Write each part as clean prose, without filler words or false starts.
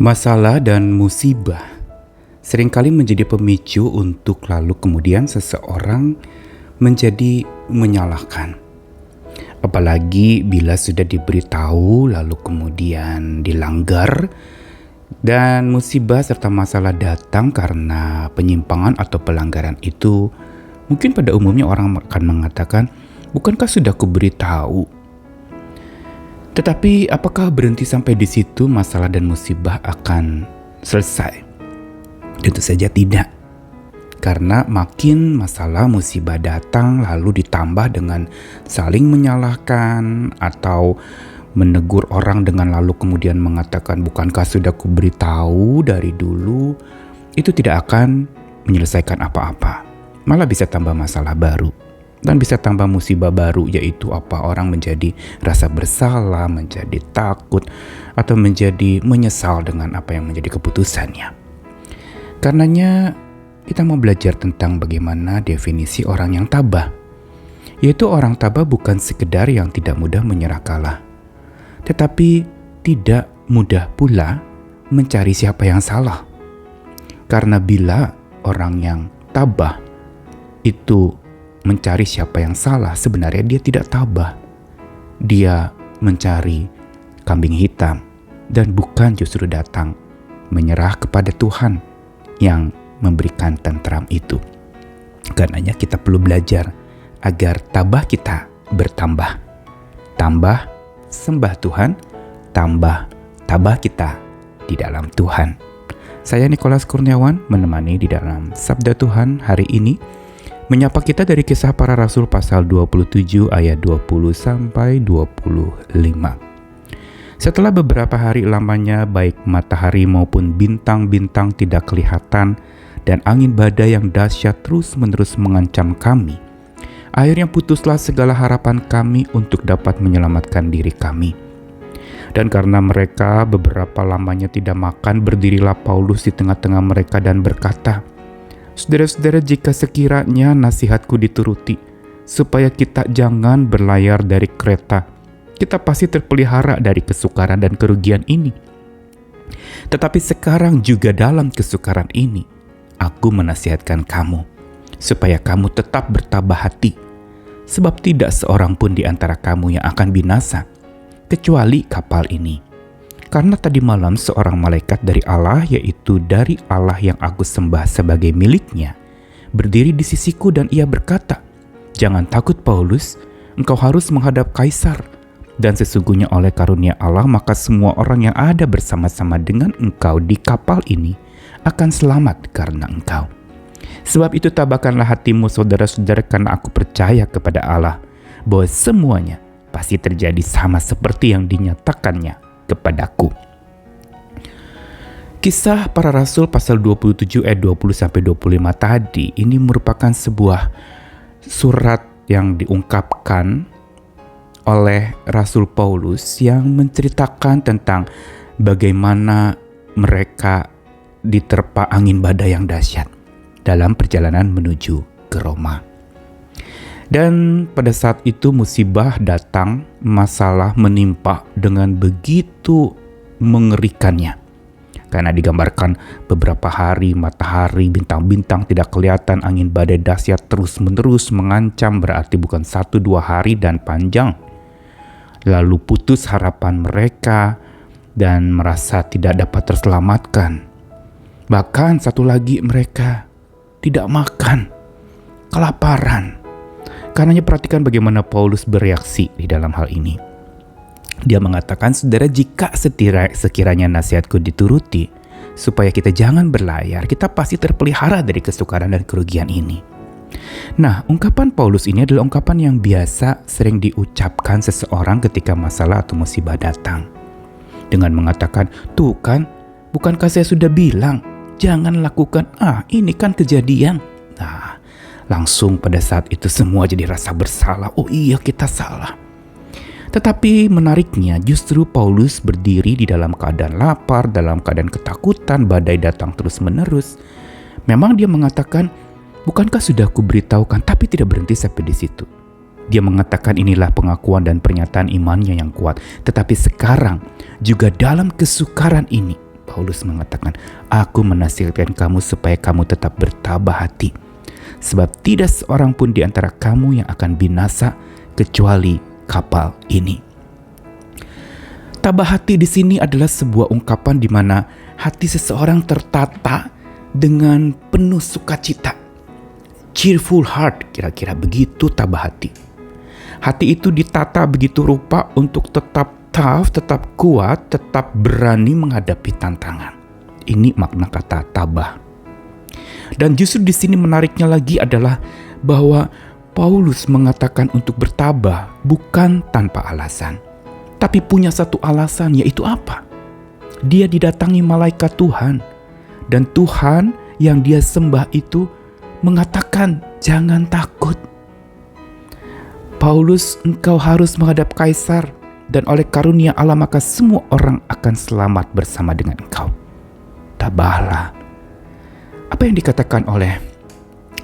Masalah dan musibah seringkali menjadi pemicu untuk lalu kemudian seseorang menjadi menyalahkan. Apalagi bila sudah diberitahu lalu kemudian dilanggar dan musibah serta masalah datang karena penyimpangan atau pelanggaran itu. Mungkin pada umumnya orang akan mengatakan, bukankah sudah kuberitahu? Tetapi apakah berhenti sampai di situ masalah dan musibah akan selesai? Tentu saja tidak. Karena makin masalah musibah datang lalu ditambah dengan saling menyalahkan atau menegur orang dengan lalu kemudian mengatakan bukankah sudah kuberitahu dari dulu, itu tidak akan menyelesaikan apa-apa. Malah bisa tambah masalah baru. Dan bisa tambah musibah baru, yaitu orang menjadi rasa bersalah, menjadi takut, atau menjadi menyesal dengan apa yang menjadi keputusannya. Karenanya kita mau belajar tentang bagaimana definisi orang yang tabah. Yaitu orang tabah bukan sekedar yang tidak mudah menyerah kalah, tetapi tidak mudah pula mencari siapa yang salah. Karena bila orang yang tabah itu mencari siapa yang salah, sebenarnya dia tidak tabah. Dia mencari kambing hitam dan bukan justru datang menyerah kepada Tuhan yang memberikan tentram itu. Karenanya kita perlu belajar agar tabah kita bertambah. Tambah sembah Tuhan, tambah tabah kita di dalam Tuhan. Saya Nikolas Kurniawan menemani di dalam Sabda Tuhan hari ini, menyapa kita dari Kisah Para Rasul pasal 27 ayat 20 sampai 25. Setelah beberapa hari lamanya baik matahari maupun bintang-bintang tidak kelihatan dan angin badai yang dahsyat terus-menerus mengancam kami, akhirnya putuslah segala harapan kami untuk dapat menyelamatkan diri kami. Dan karena mereka beberapa lamanya tidak makan, berdirilah Paulus di tengah-tengah mereka dan berkata, "Saudara-saudara, jika sekiranya nasihatku dituruti, supaya kita jangan berlayar dari Kreta, kita pasti terpelihara dari kesukaran dan kerugian ini. Tetapi sekarang juga dalam kesukaran ini, aku menasihatkan kamu, supaya kamu tetap bertabah hati, sebab tidak seorang pun di antara kamu yang akan binasa, kecuali kapal ini. Karena tadi malam seorang malaikat dari Allah, yaitu dari Allah yang aku sembah sebagai miliknya, berdiri di sisiku dan ia berkata, 'Jangan takut Paulus, engkau harus menghadap Kaisar. Dan sesungguhnya oleh karunia Allah maka semua orang yang ada bersama-sama dengan engkau di kapal ini akan selamat karena engkau. Sebab itu tabahkanlah hatimu saudara-saudara, karena aku percaya kepada Allah bahwa semuanya pasti terjadi sama seperti yang dinyatakannya kepadaku.'" Kisah Para Rasul pasal 27 ayat 20 sampai 25 tadi ini merupakan sebuah surat yang diungkapkan oleh Rasul Paulus yang menceritakan tentang bagaimana mereka diterpa angin badai yang dahsyat dalam perjalanan menuju ke Roma. Dan pada saat itu musibah datang, masalah menimpa dengan begitu mengerikannya. Karena digambarkan beberapa hari matahari, bintang-bintang tidak kelihatan, angin badai dahsyat terus-menerus mengancam, berarti bukan 1-2 hari dan panjang. Lalu putus harapan mereka dan merasa tidak dapat terselamatkan. Bahkan satu lagi, mereka tidak makan, kelaparan. Karenanya perhatikan bagaimana Paulus bereaksi di dalam hal ini. Dia mengatakan, "Saudara, jika sekiranya nasihatku dituruti, supaya kita jangan berlayar, kita pasti terpelihara dari kesukaran dan kerugian ini." Nah, ungkapan Paulus ini adalah ungkapan yang biasa sering diucapkan seseorang ketika masalah atau musibah datang. Dengan mengatakan, "Tuh kan, bukankah saya sudah bilang, jangan lakukan, ini kan kejadian." Nah, langsung pada saat itu semua jadi rasa bersalah. Oh iya, kita salah. Tetapi menariknya justru Paulus berdiri di dalam keadaan lapar, dalam keadaan ketakutan, badai datang terus-menerus. Memang dia mengatakan, "Bukankah sudah kuberitahukan?" Tapi tidak berhenti sampai di situ. Dia mengatakan inilah pengakuan dan pernyataan imannya yang kuat. Tetapi sekarang juga dalam kesukaran ini, Paulus mengatakan, aku menasihatkan kamu supaya kamu tetap bertabah hati. Sebab tidak seorang pun di antara kamu yang akan binasa kecuali kapal ini. Tabah hati di sini adalah sebuah ungkapan di mana hati seseorang tertata dengan penuh sukacita. Cheerful heart, kira-kira begitu tabah hati. Hati itu ditata begitu rupa untuk tetap tough, tetap kuat, tetap berani menghadapi tantangan. Ini makna kata tabah. Dan justru di sini menariknya lagi adalah bahwa Paulus mengatakan untuk bertabah bukan tanpa alasan, tapi punya satu alasan, yaitu apa? Dia didatangi malaikat Tuhan, dan Tuhan yang dia sembah itu mengatakan, jangan takut. Paulus, engkau harus menghadap Kaisar, dan oleh karunia Allah maka semua orang akan selamat bersama dengan engkau. Tabahlah. Apa yang dikatakan oleh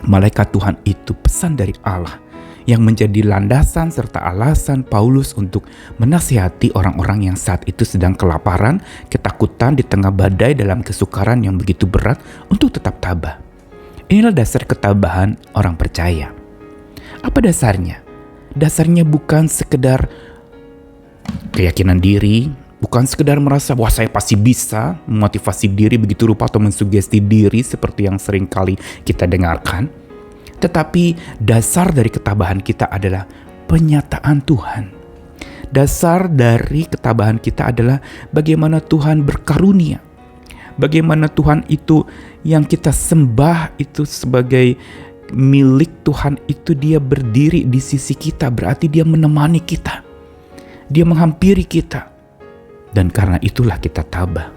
malaikat Tuhan itu pesan dari Allah yang menjadi landasan serta alasan Paulus untuk menasihati orang-orang yang saat itu sedang kelaparan, ketakutan di tengah badai dalam kesukaran yang begitu berat untuk tetap tabah. Inilah dasar ketabahan orang percaya. Apa dasarnya? Dasarnya bukan sekedar keyakinan diri, bukan sekedar merasa wah saya pasti bisa, memotivasi diri begitu rupa atau mensugesti diri seperti yang sering kali kita dengarkan. Tetapi dasar dari ketabahan kita adalah penyataan Tuhan. Dasar dari ketabahan kita adalah bagaimana Tuhan berkarunia. Bagaimana Tuhan itu yang kita sembah itu sebagai milik Tuhan itu dia berdiri di sisi kita, berarti dia menemani kita. Dia menghampiri kita. Dan karena itulah kita tabah.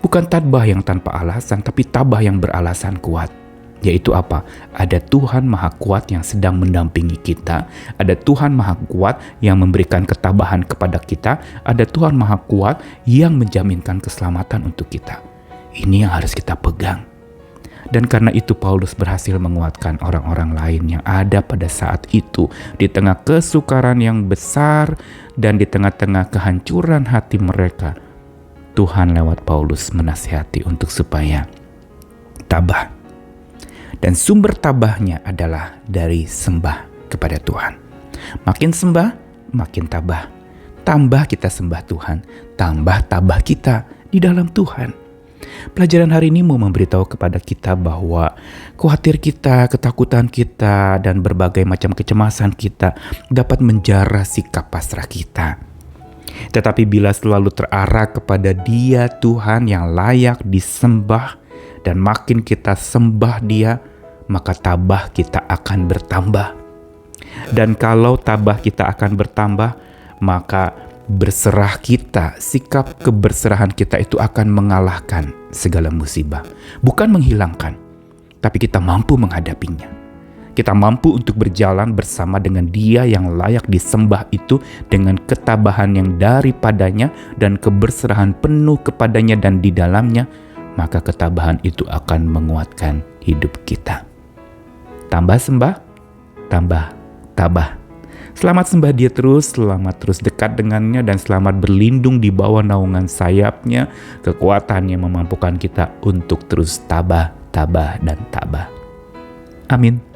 Bukan tabah yang tanpa alasan, tapi tabah yang beralasan kuat. Yaitu apa? Ada Tuhan Maha Kuat yang sedang mendampingi kita. Ada Tuhan Maha Kuat yang memberikan ketabahan kepada kita. Ada Tuhan Maha Kuat yang menjaminkan keselamatan untuk kita. Ini yang harus kita pegang. Dan karena itu Paulus berhasil menguatkan orang-orang lain yang ada pada saat itu. Di tengah kesukaran yang besar dan di tengah-tengah kehancuran hati mereka. Tuhan lewat Paulus menasihati untuk supaya tabah. Dan sumber tabahnya adalah dari sembah kepada Tuhan. Makin sembah, makin tabah. Tambah kita sembah Tuhan, tambah tabah kita di dalam Tuhan. Pelajaran hari ini mau memberitahu kepada kita bahwa khawatir kita, ketakutan kita, dan berbagai macam kecemasan kita dapat menjara sikap pasrah kita. Tetapi bila selalu terarah kepada Dia Tuhan yang layak disembah, dan makin kita sembah Dia, maka tabah kita akan bertambah. Dan kalau tabah kita akan bertambah, maka berserah kita, sikap keberserahan kita itu akan mengalahkan segala musibah. Bukan menghilangkan, tapi kita mampu menghadapinya. Kita mampu untuk berjalan bersama dengan Dia yang layak disembah itu dengan ketabahan yang daripadanya dan keberserahan penuh kepadanya dan di dalamnya, maka ketabahan itu akan menguatkan hidup kita. Tambah sembah, tambah tabah. Selamat sembah Dia terus, selamat terus dekat dengannya, dan selamat berlindung di bawah naungan sayapnya, kekuatan yang memampukan kita untuk terus tabah, dan tabah. Amin.